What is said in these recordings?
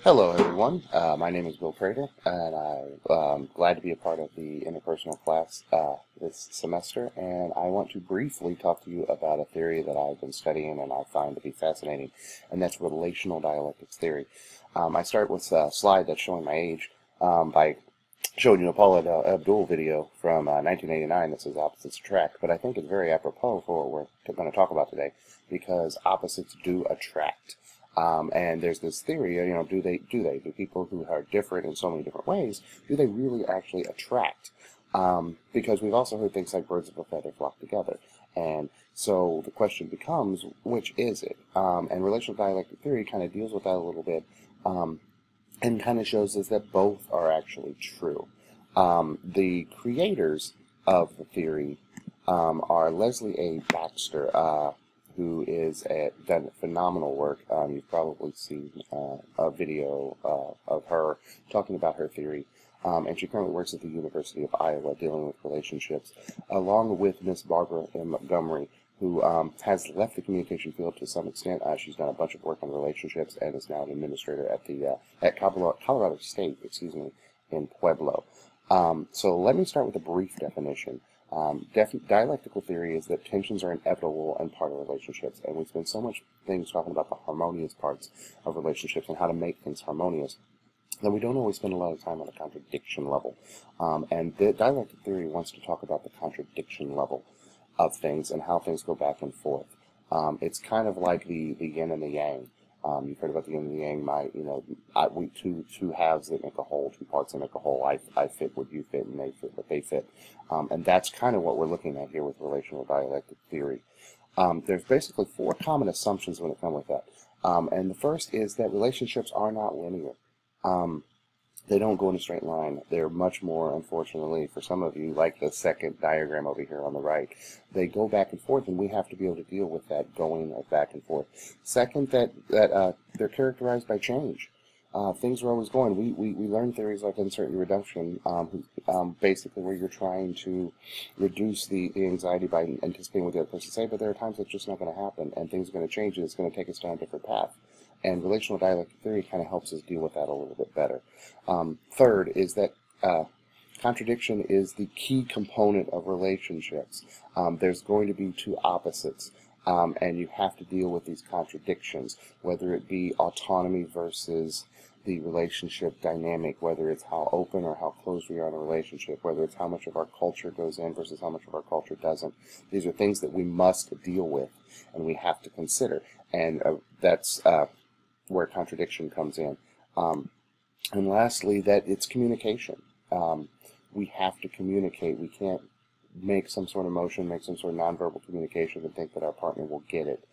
Hello, everyone. My name is Bill Prater, and I'm glad to be a part of the interpersonal class this semester. And I want to briefly talk to you about a theory that I've been studying and I find to be fascinating, and that's relational dialectics theory. I start with a slide that's showing my age by showing you a Paula Abdul video from 1989 that says opposites attract, but I think it's very apropos for what we're going to talk about today, because opposites do attract. And there's this theory, do people who are different in so many different ways, do they really actually attract? Because we've also heard things like birds of a feather flock together. And so the question becomes, which is it? And relational dialectic theory kind of deals with that a little bit, and kind of shows us that both are actually true. The creators of the theory are Leslie A. Baxter, who is done phenomenal work. You've probably seen a video of her talking about her theory, and she currently works at the University of Iowa dealing with relationships, along with Miss Barbara M. Montgomery, who has left the communication field to some extent. She's done a bunch of work on relationships and is now an administrator at Colorado State, in Pueblo. So let me start with a brief definition. Dialectical theory is that tensions are inevitable and part of relationships, and we spend so much things talking about the harmonious parts of relationships and how to make things harmonious that we don't always spend a lot of time on the contradiction level. And the dialectic theory wants to talk about the contradiction level of things and how things go back and forth. It's kind of like the yin and the yang. You've heard about the yin and the yang. Two halves that make a whole, two parts that make a whole. I fit what you fit, and they fit what they fit. And that's kind of what we're looking at here with relational dialectic theory. There's basically four common assumptions when it comes with that. And the first is that relationships are not linear. They don't go in a straight line. They're much more, unfortunately, for some of you, like the second diagram over here on the right. They go back and forth, and we have to be able to deal with that going back and forth. Second, that they're characterized by change. Things are always going. We learn theories like uncertainty reduction, basically where you're trying to reduce the anxiety by anticipating what the other person say, but there are times that's just not going to happen, and things are going to change, and it's going to take us down a different path. And relational dialectic theory kind of helps us deal with that a little bit better. Third is that contradiction is the key component of relationships. There's going to be two opposites, and you have to deal with these contradictions, whether it be autonomy versus the relationship dynamic, whether it's how open or how closed we are in a relationship, whether it's how much of our culture goes in versus how much of our culture doesn't. These are things that we must deal with and we have to consider, and that's where contradiction comes in. And lastly, that it's communication. We have to communicate. We can't make some sort of motion, make some sort of nonverbal communication and think that our partner will get it,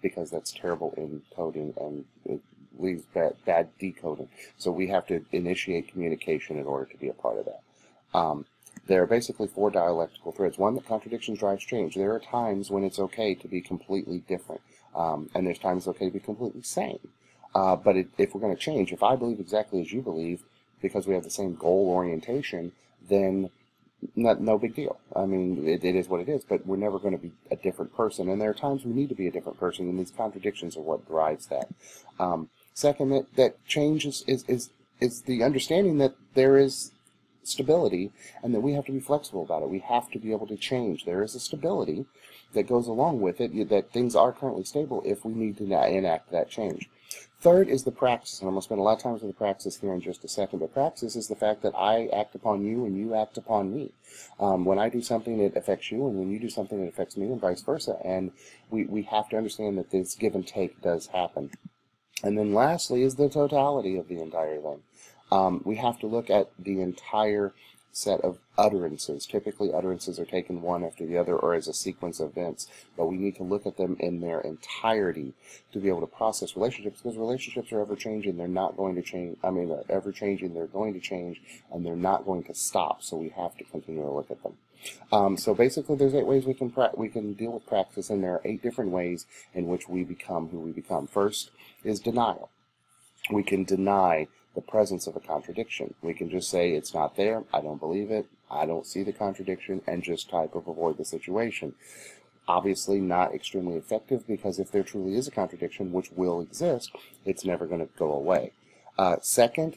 because that's terrible encoding and it leaves bad decoding. So we have to initiate communication in order to be a part of that. There are basically four dialectical threads. One, that contradiction drives change. There are times when it's okay to be completely different, and there's times it's okay to be completely same. But if we're going to change, if I believe exactly as you believe, because we have the same goal orientation, then no big deal. I mean, it is what it is, but we're never going to be a different person, and there are times we need to be a different person, and these contradictions are what drives that. Second, that change is the understanding that there is stability and that we have to be flexible about it. We have to be able to change. There is a stability that goes along with it, that things are currently stable if we need to enact that change. Third is the praxis, and I'm going to spend a lot of time with the praxis here in just a second, but praxis is the fact that I act upon you and you act upon me. When I do something, it affects you, and when you do something, it affects me, and vice versa, and we have to understand that this give and take does happen. And then lastly is the totality of the entire thing. We have to look at the entire set of utterances. Typically, utterances are taken one after the other or as a sequence of events, but we need to look at them in their entirety to be able to process relationships, because relationships are ever-changing. They're not going to change. I mean, they're ever-changing, they're going to change, and they're not going to stop, so we have to continue to look at them. So basically, there's 8 ways we can deal with praxis, and there are 8 different ways in which we become who we become. First is denial. We can deny the presence of a contradiction. We can just say it's not there, I don't believe it, I don't see the contradiction, and just type of avoid the situation. Obviously not extremely effective, because if there truly is a contradiction, which will exist, it's never going to go away. Second,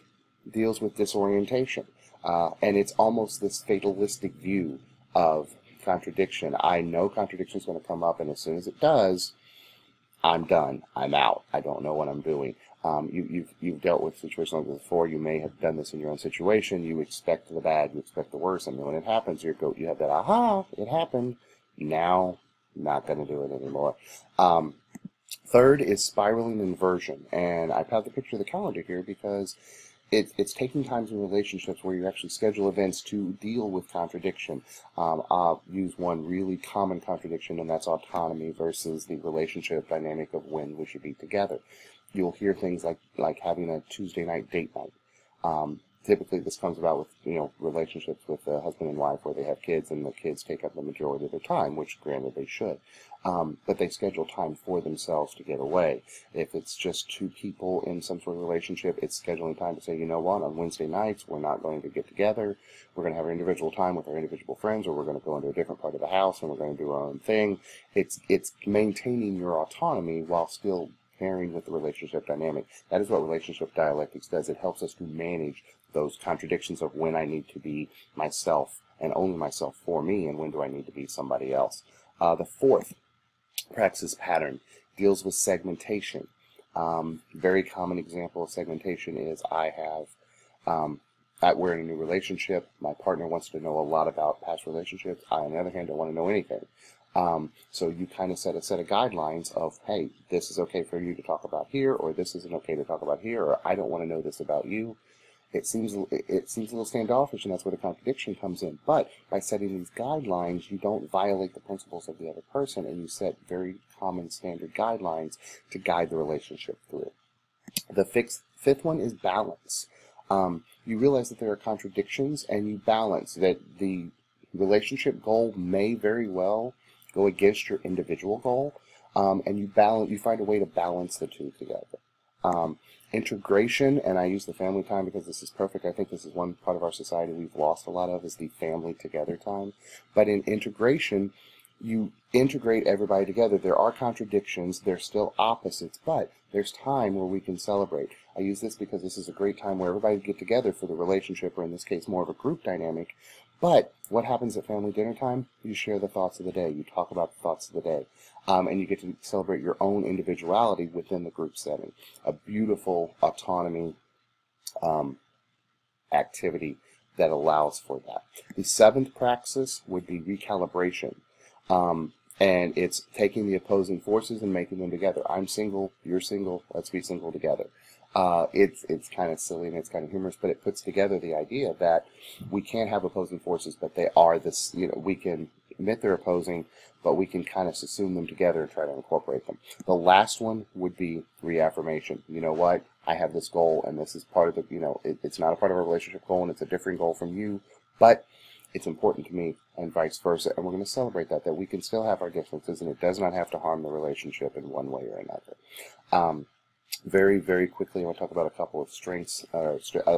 deals with disorientation. And it's almost this fatalistic view of contradiction. I know contradiction is going to come up, and as soon as it does, I'm done. I'm out. I don't know what I'm doing. You've dealt with situations like this before. You may have done this in your own situation. You expect the bad, you expect the worst, and then when it happens, you have that aha, it happened. Now, not going to do it anymore. Third is spiraling inversion, and I have the picture of the calendar here because it's taking times in relationships where you actually schedule events to deal with contradiction. I'll use one really common contradiction, and that's autonomy versus the relationship dynamic of when we should be together. You'll hear things like having a Tuesday night date night. Typically, this comes about with relationships with a husband and wife where they have kids, and the kids take up the majority of their time, which granted they should. But they schedule time for themselves to get away. If it's just two people in some sort of relationship, it's scheduling time to say, you know what, on Wednesday nights, we're not going to get together. We're going to have our individual time with our individual friends, or we're going to go into a different part of the house and we're going to do our own thing. It's maintaining your autonomy while still pairing with the relationship dynamic. That is what relationship dialectics does. It helps us to manage those contradictions of when I need to be myself and only myself for me, and when do I need to be somebody else. The fourth praxis pattern deals with segmentation. Very common example of segmentation is we're in a new relationship. My partner wants to know a lot about past relationships. I, on the other hand, don't want to know anything. So you kind of set a set of guidelines of, hey, this is okay for you to talk about here, or this isn't okay to talk about here, or I don't want to know this about you. It seems a little standoffish, and that's where the contradiction comes in. But by setting these guidelines, you don't violate the principles of the other person, and you set very common standard guidelines to guide the relationship through. The fifth one is balance. You realize that there are contradictions, and you balance that the relationship goal may very well go against your individual goal, and you find a way to balance the two together. Integration, and I use the family time because this is perfect. I think this is one part of our society we've lost a lot of, is the family together time. But in integration, you integrate everybody together. There are contradictions, there's still opposites, but there's time where we can celebrate. I use this because this is a great time where everybody get together for the relationship, or in this case more of a group dynamic. But what happens at family dinner time? You share the thoughts of the day. You talk about the thoughts of the day. And you get to celebrate your own individuality within the group setting. A beautiful autonomy activity that allows for that. The seventh praxis would be recalibration. And it's taking the opposing forces and making them together. I'm single, you're single, let's be single together. It's kind of silly and it's kind of humorous, but it puts together the idea that we can't have opposing forces, but they are this, we can admit they're opposing, but we can kind of assume them together and try to incorporate them. The last one would be reaffirmation. You know what? I have this goal, and this is part of the, it's not a part of our relationship goal, and it's a different goal from you, but it's important to me, and vice versa. And we're going to celebrate that we can still have our differences, and it does not have to harm the relationship in one way or another. Very, very quickly, I want to talk about a couple of strengths,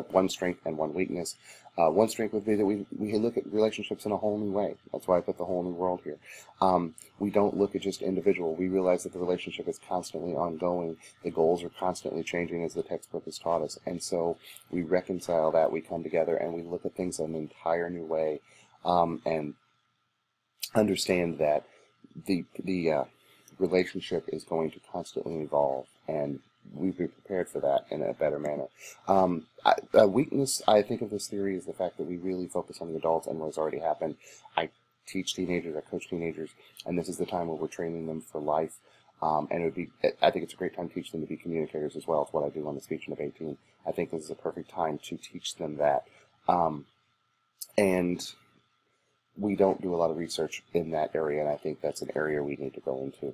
one strength and one weakness. One strength would be that we look at relationships in a whole new way. That's why I put the whole new world here. We don't look at just individual. We realize that the relationship is constantly ongoing. The goals are constantly changing, as the textbook has taught us. And so we reconcile that. We come together and we look at things in an entire new way, and understand that the relationship is going to constantly evolve, and we be prepared for that in a better manner. A weakness, I think, of this theory is the fact that we really focus on the adults and what's already happened. I teach teenagers, I coach teenagers, and this is the time where we're training them for life. And I think it's a great time to teach them to be communicators as well. It's what I do on the Speech of 18. I think this is a perfect time to teach them that. And we don't do a lot of research in that area, and I think that's an area we need to go into.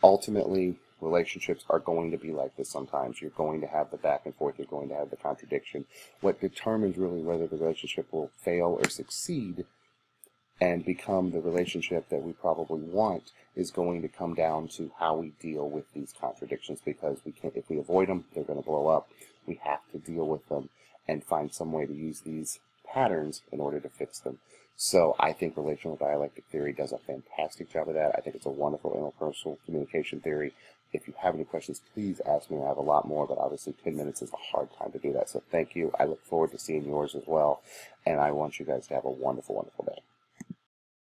Ultimately, relationships are going to be like this sometimes. You're going to have the back and forth. You're going to have the contradiction. What determines really whether the relationship will fail or succeed and become the relationship that we probably want is going to come down to how we deal with these contradictions, because if we avoid them, they're going to blow up. We have to deal with them and find some way to use these patterns in order to fix them. So I think relational dialectic theory does a fantastic job of that. I think it's a wonderful interpersonal communication theory, if you have any questions, please ask me. I have a lot more, but obviously 10 minutes is a hard time to do that. So thank you. I look forward to seeing yours as well, and I want you guys to have a wonderful, wonderful day.